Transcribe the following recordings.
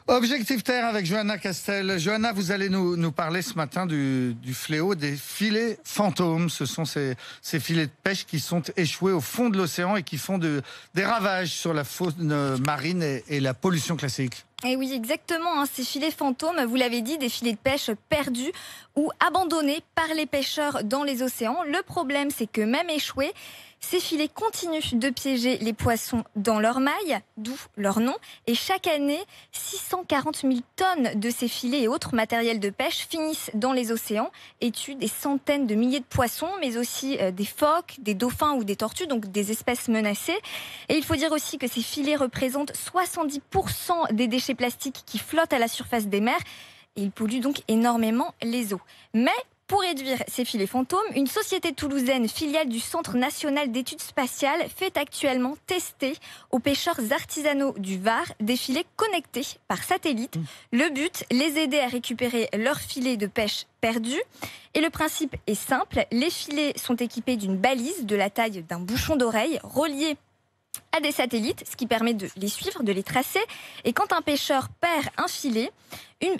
Objectif Terre avec Johanna Castel. Johanna, vous allez nous parler ce matin du fléau des filets fantômes. Ce sont ces filets de pêche qui sont échoués au fond de l'océan et qui font des ravages sur la faune marine et la pollution classique. Et oui, exactement, ces filets fantômes, vous l'avez dit, des filets de pêche perdus ou abandonnés par les pêcheurs dans les océans. Le problème, c'est que même échoués, ces filets continuent de piéger les poissons dans leurs mailles, d'où leur nom. Et chaque année, 640 000 tonnes de ces filets et autres matériels de pêche finissent dans les océans et tuent des centaines de milliers de poissons, mais aussi des phoques, des dauphins ou des tortues, donc des espèces menacées. Et il faut dire aussi que ces filets représentent 70% des déchets plastiques qui flottent à la surface des mers. Et ils polluent donc énormément les eaux. Mais pour réduire ces filets fantômes, une société toulousaine, filiale du Centre national d'études spatiales, fait actuellement tester aux pêcheurs artisanaux du Var des filets connectés par satellite. Le but, les aider à récupérer leurs filets de pêche perdus. Et le principe est simple, les filets sont équipés d'une balise de la taille d'un bouchon d'oreille reliée à des satellites, ce qui permet de les suivre, de les tracer. Et quand un pêcheur perd un filet,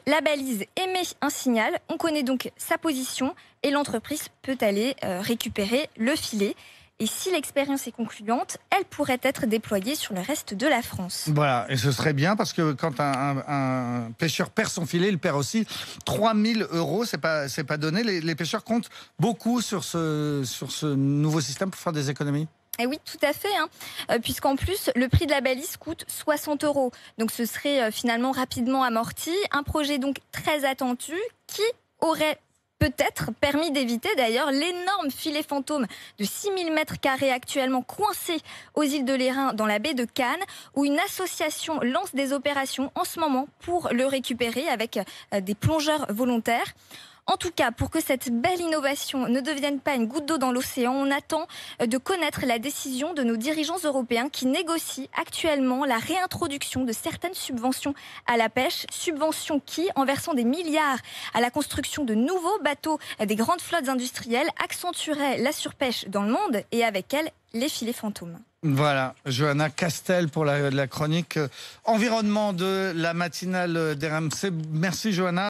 la balise émet un signal, on connaît donc sa position et l'entreprise peut aller récupérer le filet. Et si l'expérience est concluante, elle pourrait être déployée sur le reste de la France. Voilà, et ce serait bien parce que quand un pêcheur perd son filet, il perd aussi 3 000 €. C'est pas donné. Les pêcheurs comptent beaucoup sur ce nouveau système pour faire des économies. Et oui, tout à fait, puisqu'en plus, le prix de la balise coûte 60 €. Donc ce serait finalement rapidement amorti. Un projet donc très attendu qui aurait peut-être permis d'éviter d'ailleurs l'énorme filet fantôme de 6 000 m² actuellement coincé aux îles de l'Airain dans la baie de Cannes, où une association lance des opérations en ce moment pour le récupérer avec des plongeurs volontaires. En tout cas, pour que cette belle innovation ne devienne pas une goutte d'eau dans l'océan, on attend de connaître la décision de nos dirigeants européens qui négocient actuellement la réintroduction de certaines subventions à la pêche. Subventions qui, en versant des milliards à la construction de nouveaux bateaux des grandes flottes industrielles, accentueraient la surpêche dans le monde et avec elle les filets fantômes. Voilà, Johanna Castel pour la chronique environnement de la matinale d'RMC. Merci Johanna.